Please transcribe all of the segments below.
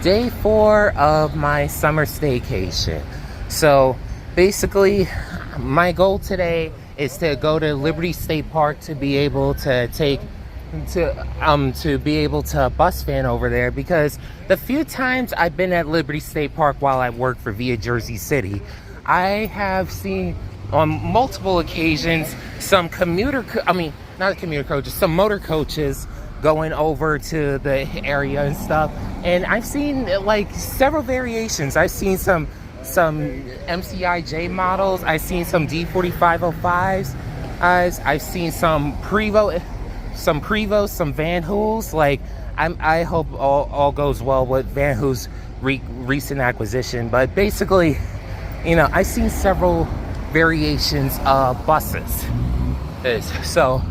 day 4 of my summer staycation. So basically, my goal today is to go to Liberty State Park to be able to be able to bus fan over there, because the few times I've been at Liberty State Park while I work for Via Jersey City, I have seen on multiple occasions some some motor coaches going over to the area and stuff. And I've seen like several variations. I've seen some MCIJ models. I've seen some D4505s. I've seen some Prevost, some Van Hoos. Like I hope all goes well with Van Hoos' recent acquisition. But basically, I've seen several variations of buses. So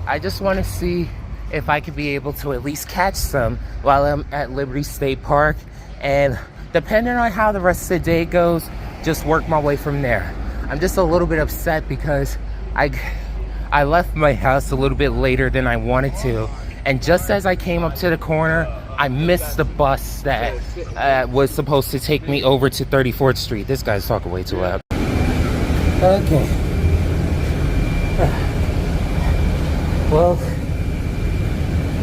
I just want to see if I could be able to at least catch some while I'm at Liberty State Park, and depending on how the rest of the day goes, just work my way from there. I'm just a little bit upset because I left my house a little bit later than I wanted to, and just as I came up to the corner, I missed the bus that was supposed to take me over to 34th Street. This guy's talking way too loud. Okay. Well,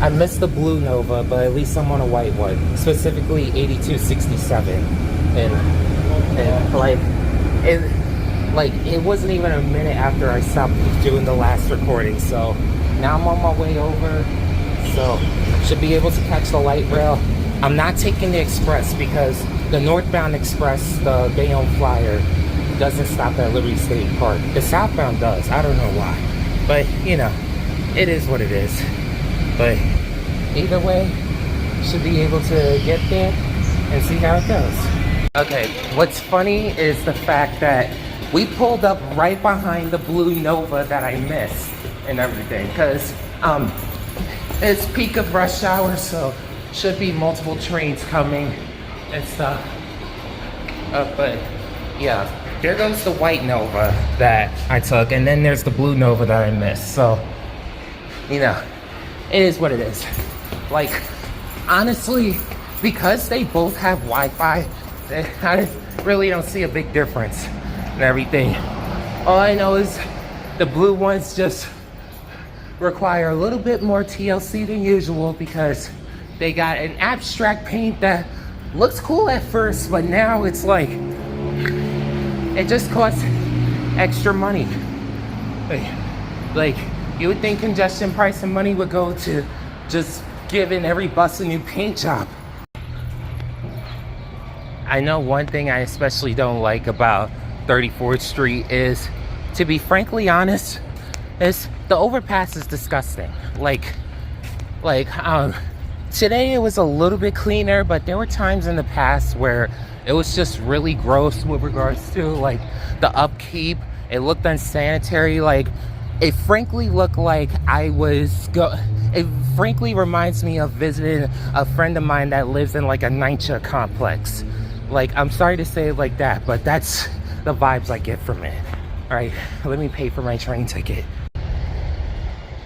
I missed the blue Nova, but at least I'm on a white one, specifically 8267. And it wasn't even a minute after I stopped doing the last recording. So now I'm on my way over. So should be able to catch the light rail. I'm not taking the express because the northbound express, the Bayonne Flyer, doesn't stop at Liberty State Park. The southbound does. I don't know why. But, it is what it is. But either way, should be able to get there and see how it goes. Okay, what's funny is the fact that we pulled up right behind the blue Nova that I missed and everything, because it's peak of rush hour, so should be multiple trains coming and stuff. But yeah, there goes the white Nova that I took, and then there's the blue Nova that I missed. So, it is what it is. Like, honestly, because they both have Wi-Fi, I really don't see a big difference and everything. All I know is the blue ones just require a little bit more TLC than usual, because they got an abstract paint that looks cool at first, but now it's like, it just costs extra money. Like, you would think congestion price and money would go to just giving every bus a new paint job. I know one thing I especially don't like about 34th Street is, to be frankly honest, is the overpass is disgusting. Like today it was a little bit cleaner, but there were times in the past where it was just really gross with regards to like the upkeep. It looked unsanitary. Like, it frankly looked like it frankly reminds me of visiting a friend of mine that lives in like a NYCHA complex. Like, I'm sorry to say it like that, but that's the vibes I get from it. All right, let me pay for my train ticket.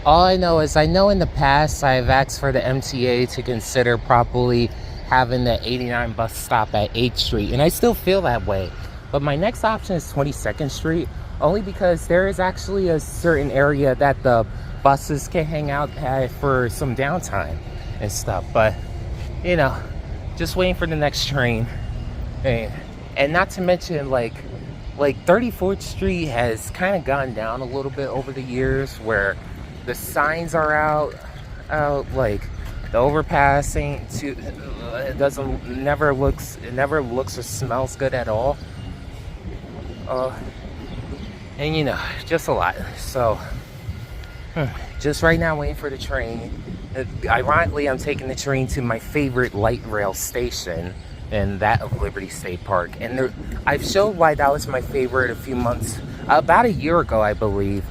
All I know is, I know in the past I've asked for the MTA to consider properly having the 89 bus stop at 8th Street, and I still feel that way. But my next option is 22nd Street, only because there is actually a certain area that the buses can hang out at for some downtime and stuff. But, just waiting for the next train. And not to mention, like 34th Street has kind of gone down a little bit over the years, where the signs are out, like the overpass ain't too, it never looks or smells good at all. And just a lot. So just right now waiting for the train. Ironically, I'm taking the train to my favorite light rail station, and that of Liberty State Park. And I've showed why that was my favorite about a year ago, I believe,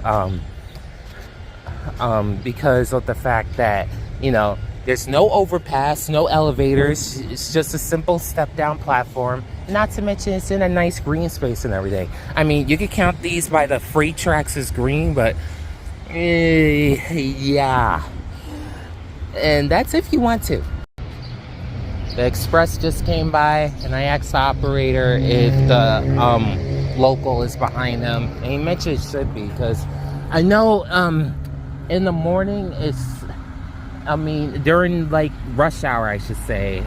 because of the fact that, there's no overpass, no elevators. It's just a simple step down platform. Not to mention it's in a nice green space and everything. I mean, you could count these by the freight tracks as green, but yeah. And that's if you want to. The express just came by, and I asked the operator if the local is behind them, and he mentioned it should be, because I know in the morning during like rush hour, I should say,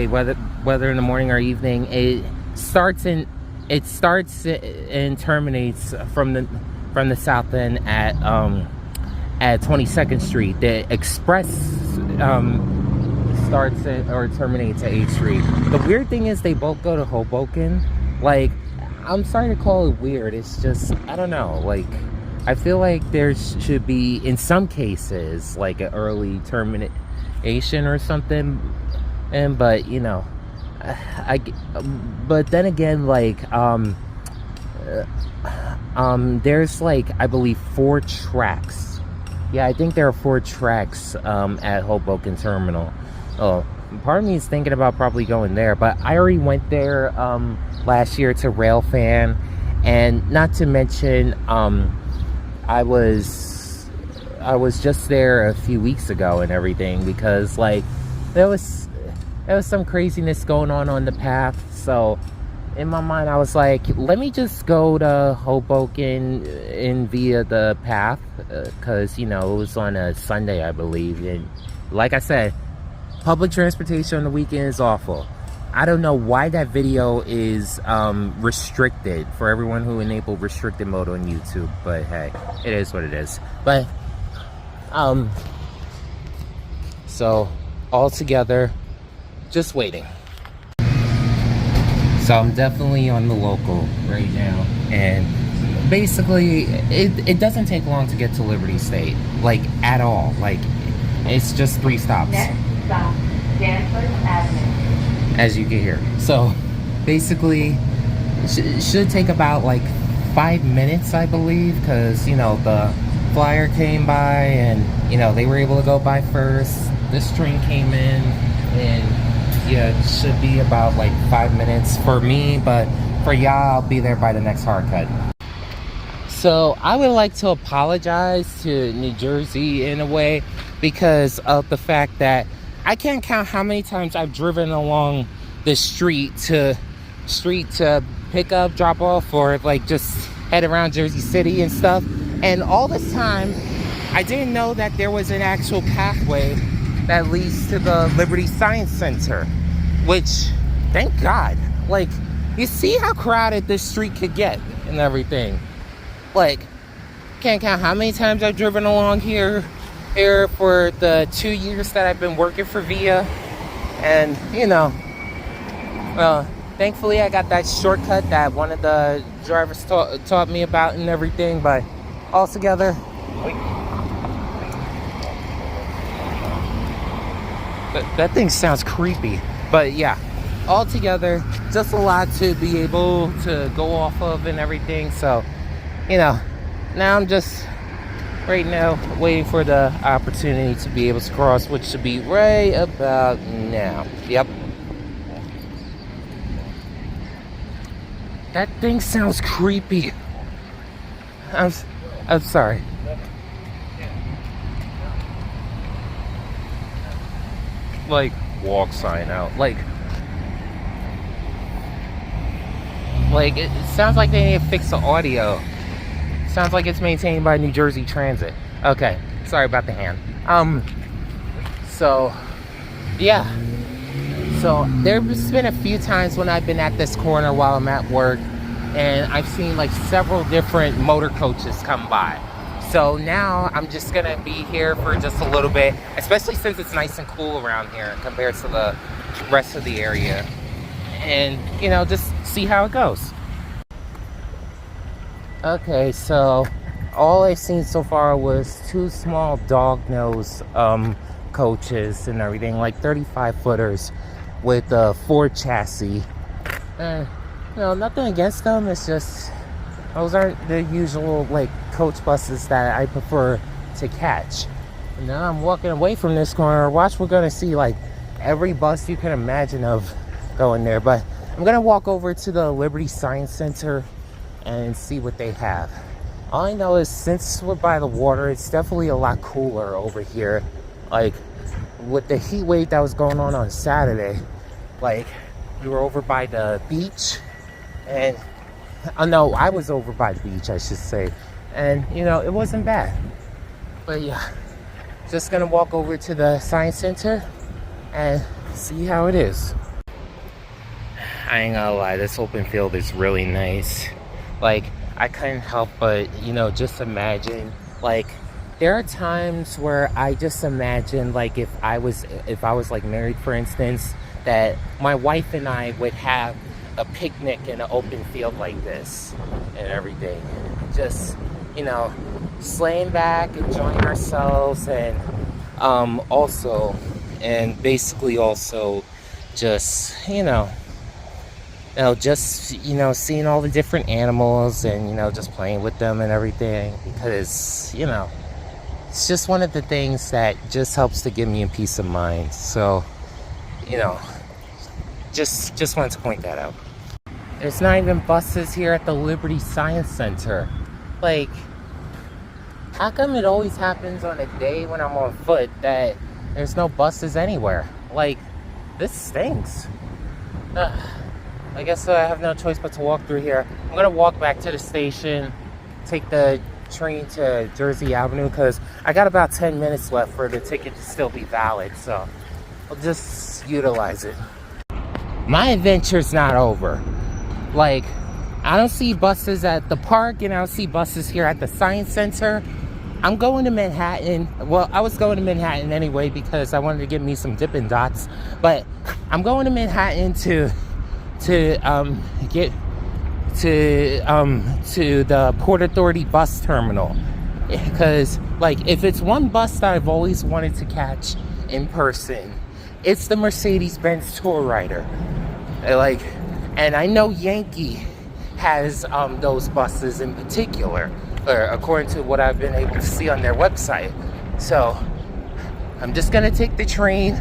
whether in the morning or evening, it starts and terminates from the south end at 22nd Street. The express starts or terminates at 8th Street. The weird thing is they both go to Hoboken. Like, I'm sorry to call it weird. It's just, I don't know. Like, I feel like there should be, in some cases, like an early termination or something. But you know, but then again, like, there's like, I believe 4 tracks. Yeah, I think there are 4 tracks at Hoboken Terminal. Oh, part of me is thinking about probably going there, but I already went there last year to Railfan, and not to mention I was just there a few weeks ago and everything, because like there was some craziness going on the path. So in my mind, I was like, let me just go to Hoboken via the path, because you know, it was on a Sunday, I believe, and like I said, public transportation on the weekend is awful. I don't know why that video is restricted for everyone who enabled restricted mode on YouTube, but hey, it is what it is. But so all together, just waiting. So I'm definitely on the local right now, and basically it doesn't take long to get to Liberty State, like at all. Like, it's just 3 stops. Next stop, Danforth Avenue. As you can hear. So basically should take about like 5 minutes, I believe, because you know, the flyer came by and you know, they were able to go by first. This train came in, and yeah, it should be about like 5 minutes for me, but for y'all, I'll be there by the next hard cut. So I would like to apologize to New Jersey in a way, because of the fact that I can't count how many times I've driven along the street to pick up, drop off, or like just head around Jersey City and stuff. And all this time, I didn't know that there was an actual pathway that leads to the Liberty Science Center, which, thank God. Like, you see how crowded this street could get and everything. Like, can't count how many times I've driven along here for the 2 years that I've been working for VIA. And you know, well, thankfully I got that shortcut that one of the drivers taught me about and everything. But altogether, that thing sounds creepy. But yeah, altogether, just a lot to be able to go off of and everything. So, you know, now I'm just right now waiting for the opportunity to be able to cross, which should be right about now. Yep. That thing sounds creepy. I'm sorry. Like, walk sign out. Like it sounds like they need to fix the audio. Sounds like it's maintained by New Jersey Transit. Okay, sorry about the hand. So yeah, so there's been a few times when I've been at this corner while I'm at work, and I've seen like several different motor coaches come by. So now I'm just gonna be here for just a little bit, especially since it's nice and cool around here compared to the rest of the area, and you know, just see how it goes. Okay, so all I've seen so far was 2 small dog nose coaches and everything, like 35 footers with a Ford chassis. You know, nothing against them, it's just those aren't the usual like coach buses that I prefer to catch. And now I'm walking away from this corner. Watch, we're gonna see like every bus you can imagine of going there. But I'm gonna walk over to the Liberty Science Center and see what they have. All I know is, since we're by the water, it's definitely a lot cooler over here. Like, with the heat wave that was going on Saturday, Like, we were over by the beach, and no, I was over by the beach, I should say, and you know, it wasn't bad. But yeah, just gonna walk over to the science center and see how it is. I ain't gonna lie, this open field is really nice. Like, I couldn't help but, you know, just imagine, like, there are times where I just imagine, like, if I was like married, for instance, that my wife and I would have a picnic in an open field like this and everything. Just, you know, slaying back, enjoying ourselves, and basically also just, you know, just, you know, seeing all the different animals and, you know, just playing with them and everything, because, you know, it's just one of the things that just helps to give me a peace of mind. So, you know, just wanted to point that out. There's not even buses here at the Liberty Science Center. Like, how come it always happens on a day when I'm on foot that there's no buses anywhere? Like, this stinks. I guess I have no choice but to walk through here. I'm gonna walk back to the station, take the train to Jersey Avenue, because I got about 10 minutes left for the ticket to still be valid, so I'll just utilize it. My adventure's not over. Like, I don't see buses at the park, and I don't see buses here at the Science Center. I'm going to Manhattan. Well, I was going to Manhattan anyway because I wanted to get me some Dippin' Dots, but I'm going to Manhattan to get to the Port Authority bus terminal, because, like, if it's one bus that I've always wanted to catch in person, it's the Mercedes-Benz Tour Rider. Like, and I know Yankee has those buses in particular, or according to what I've been able to see on their website. So I'm just gonna take the train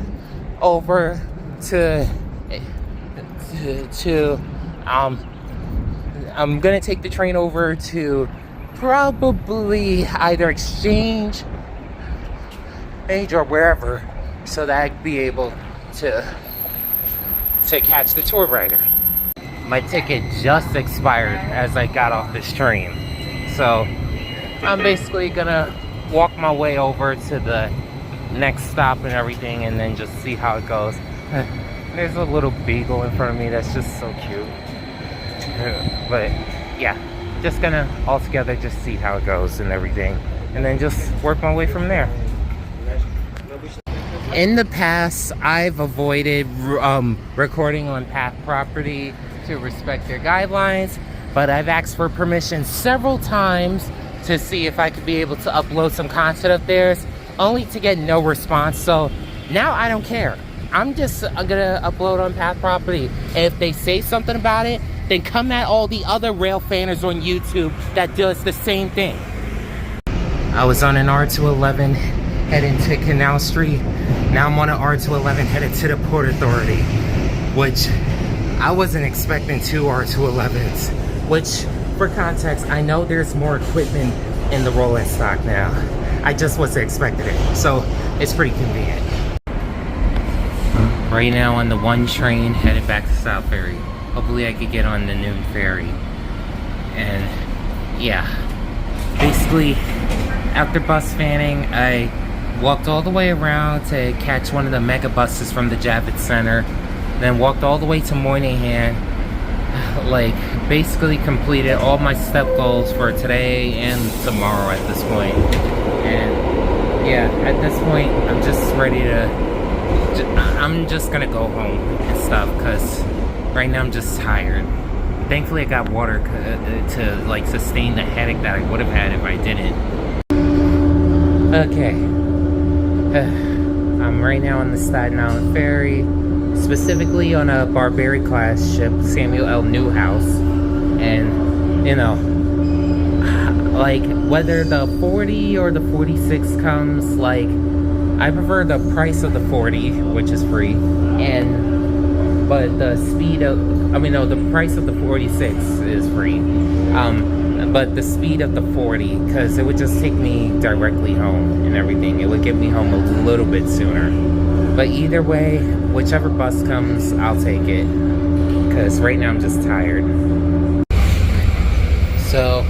over I'm gonna take the train over to probably either Exchange or wherever, so that I'd be able to catch the tour rider. My ticket just expired as I got off this train, so I'm basically gonna walk my way over to the next stop and everything, and then just see how it goes. There's a little beagle in front of me that's just so cute. But yeah, just gonna altogether just see how it goes and everything, and then just work my way from there. In the past, I've avoided recording on Path Property to respect their guidelines, but I've asked for permission several times to see if I could be able to upload some content of theirs, only to get no response. So now I don't care. I'm just gonna upload on Path Property. If they say something about it, then come at all the other rail fanners on YouTube that does the same thing. I was on an R211 heading to Canal Street. Now I'm on an R211 headed to the Port Authority, which I wasn't expecting 2 R211s, which, for context, I know there's more equipment in the rolling stock now. I just wasn't expecting it, so it's pretty convenient. Right now on the 1 train headed back to South Ferry. Hopefully I could get on the noon ferry. And yeah, basically after bus fanning, I walked all the way around to catch one of the mega buses from the Javits Center, then walked all the way to Moynihan. Like, basically completed all my step goals for today and tomorrow at this point. And yeah, at this point I'm just ready to I'm just gonna go home and stuff, because right now I'm just tired. Thankfully I got water to like sustain the headache that I would have had if I didn't. Okay, I'm right now on the Staten Island Ferry, specifically on a Barbary class ship, Samuel L. Newhouse. And you know, like, whether the 40 or the 46 comes, like, I prefer the price of the 40, which is free, but the speed of, the price of the 46 is free, but the speed of the 40, because it would just take me directly home and everything. It would get me home a little bit sooner. But either way, whichever bus comes, I'll take it. Because right now I'm just tired. So,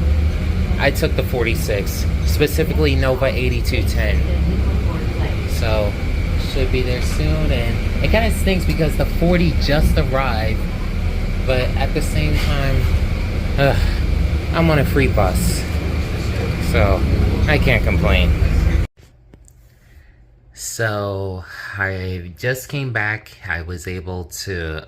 I took the 46, specifically Nova 8210. So, should be there soon. And it kind of stinks because the 40 just arrived. But at the same time, I'm on a free bus. So, I can't complain. So, I just came back. I was able to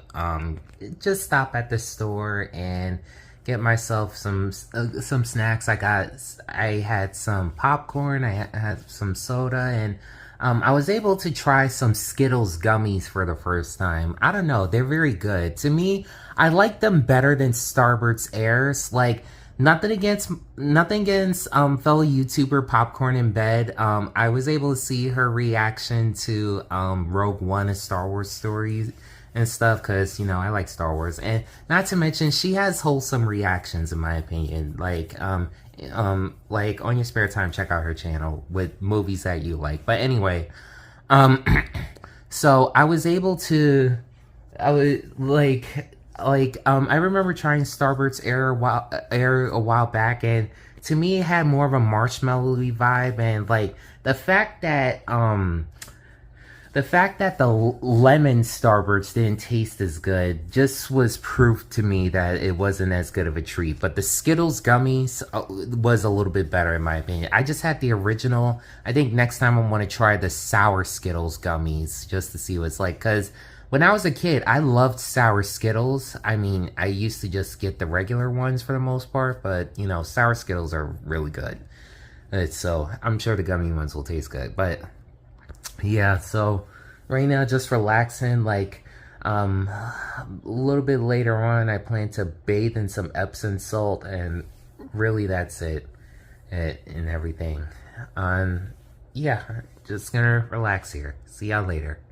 just stop at the store and get myself some snacks. I had some popcorn, I had some soda, and I was able to try some Skittles gummies for the first time. I don't know, they're very good. To me, I like them better than Starburst Airs. Like, nothing against fellow YouTuber Popcorn in Bed. I was able to see her reaction to Rogue One, A Star Wars Story and stuff, because, you know, I like Star Wars. And not to mention, she has wholesome reactions, in my opinion. Like on your spare time, check out her channel with movies that you like. But anyway, so I was able to, I remember trying Starburst Air a while back, and to me it had more of a marshmallowy vibe, and like the fact that the lemon Starburst didn't taste as good just was proof to me that it wasn't as good of a treat. But the Skittles gummies was a little bit better in my opinion. I just had the original. I think next time I want to try the sour Skittles gummies just to see what it's like, because when I was a kid, I loved sour Skittles. I mean, I used to just get the regular ones for the most part, but, you know, sour Skittles are really good. So, I'm sure the gummy ones will taste good. But, yeah, so, right now, just relaxing. Like, a little bit later on, I plan to bathe in some Epsom salt, and really that's it. And everything. Yeah, just gonna relax here. See y'all later.